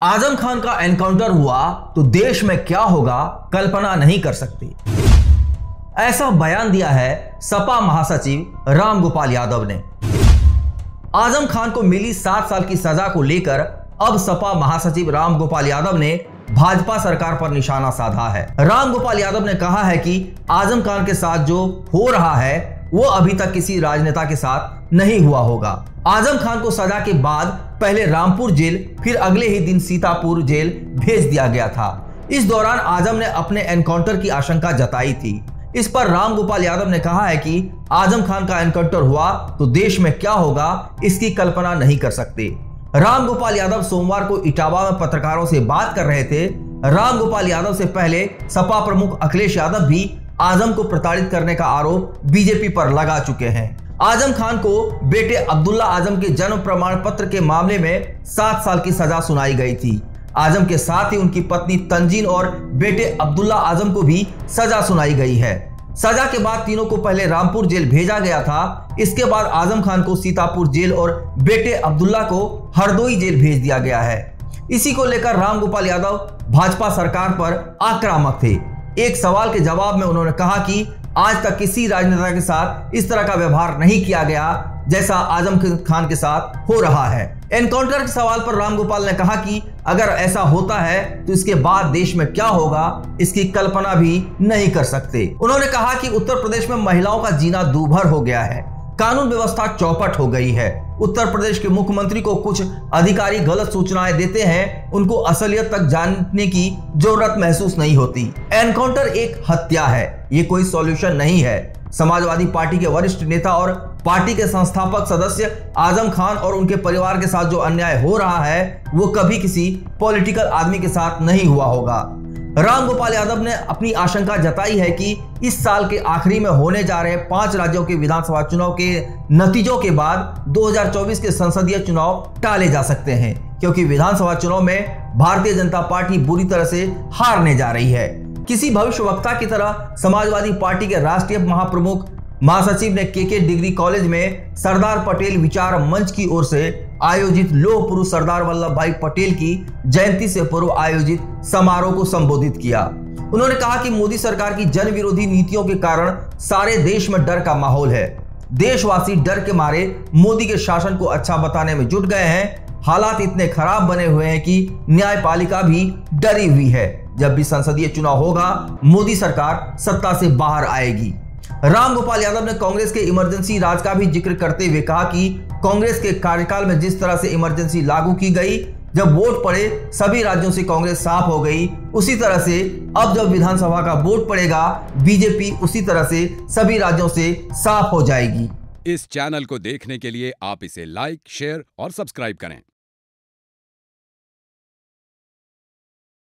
आजम खान का एनकाउंटर हुआ तो देश में क्या होगा कल्पना नहीं कर सकते। ऐसा बयान दिया है सपा महासचिव रामगोपाल यादव ने। आजम खान को मिली 7 साल की सजा को लेकर अब सपा महासचिव रामगोपाल यादव ने भाजपा सरकार पर निशाना साधा है। रामगोपाल यादव ने कहा है कि आजम खान के साथ जो हो रहा है वो अभी तक किसी राजनेता के साथ नहीं हुआ होगा। आजम खान को सजा के बाद पहले रामपुर जेल फिर अगले ही दिन सीतापुर जेल भेज दिया गया था। इस दौरान आजम ने अपने एनकाउंटर की आशंका जताई थी। इस पर रामगोपाल यादव ने कहा है कि आजम खान का एनकाउंटर हुआ तो देश में क्या होगा इसकी कल्पना नहीं कर सकते। रामगोपाल यादव सोमवार को इटावा में पत्रकारों से बात कर रहे थे। रामगोपाल यादव से पहले सपा प्रमुख अखिलेश यादव भी आजम को प्रताड़ित करने का आरोप बीजेपी पर लगा चुके हैं। आजम खान को बेटे अब्दुल्ला आजम के जन्म प्रमाण पत्र के मामले में 7 साल की सजा सुनाई गई थी। आजम के साथ ही उनकी पत्नी तंजीन और बेटे अब्दुल्ला आजम को भी सजा सुनाई गई है। सजा के बाद तीनों को पहले रामपुर जेल भेजा गया था। इसके बाद आजम खान को सीतापुर जेल और बेटे अब्दुल्ला को हरदोई जेल भेज दिया गया है। इसी को लेकर रामगोपाल यादव भाजपा सरकार पर आक्रामक थे। एक सवाल के जवाब में उन्होंने कहा कि आज तक किसी राजनेता के साथ इस तरह का व्यवहार नहीं किया गया जैसा आजम खान के साथ हो रहा है। एनकाउंटर के सवाल पर रामगोपाल ने कहा कि अगर ऐसा होता है तो इसके बाद देश में क्या होगा इसकी कल्पना भी नहीं कर सकते। उन्होंने कहा कि उत्तर प्रदेश में महिलाओं का जीना दूभर हो गया है, कानून व्यवस्था चौपट हो गई है। उत्तर प्रदेश के मुख्यमंत्री को कुछ अधिकारी गलत सूचनाएं देते हैं, उनको असलियत तक जानने की जरूरत महसूस नहीं होती। एनकाउंटर एक हत्या है, ये कोई सॉल्यूशन नहीं है। समाजवादी पार्टी के वरिष्ठ नेता और पार्टी के संस्थापक सदस्य आजम खान और उनके परिवार के साथ जो अन्याय हो रहा है वो कभी किसी पॉलिटिकल आदमी के साथ नहीं हुआ होगा। रामगोपाल यादव ने अपनी आशंका जताई है कि इस साल के आखिरी में होने जा रहे 5 राज्यों के विधानसभा चुनाव के नतीजों के बाद 2024 के संसदीय चुनाव टाले जा सकते हैं, क्योंकि विधानसभा चुनाव में भारतीय जनता पार्टी बुरी तरह से हारने जा रही है। किसी भविष्यवक्ता की तरह समाजवादी पार्टी के राष्ट्रीय महाप्रमुख महासचिव ने केके डिग्री कॉलेज में सरदार पटेल विचार मंच की ओर से आयोजित लौह पुरुष सरदार वल्लभ भाई पटेल की जयंती से पूर्व आयोजित समारोह को संबोधित किया। उन्होंने कहा कि मोदी सरकार की जन विरोधी नीतियों के कारण सारे देश में डर का माहौल है। देशवासी डर के मारे मोदी के शासन को अच्छा बताने में जुट गए हैं। हालात इतने खराब बने हुए हैं कि न्यायपालिका भी डरी हुई है। जब भी संसदीय चुनाव होगा मोदी सरकार सत्ता से बाहर आएगी। रामगोपाल यादव ने कांग्रेस के इमरजेंसी राज का भी जिक्र करते हुए कहा कि कांग्रेस के कार्यकाल में जिस तरह से इमरजेंसी लागू की गई, जब वोट पड़े सभी राज्यों से कांग्रेस साफ हो गई, उसी तरह से अब जब विधानसभा का वोट पड़ेगा बीजेपी उसी तरह से सभी राज्यों से साफ हो जाएगी। इस चैनल को देखने के लिए आप इसे लाइक, शेयर और सब्सक्राइब करें।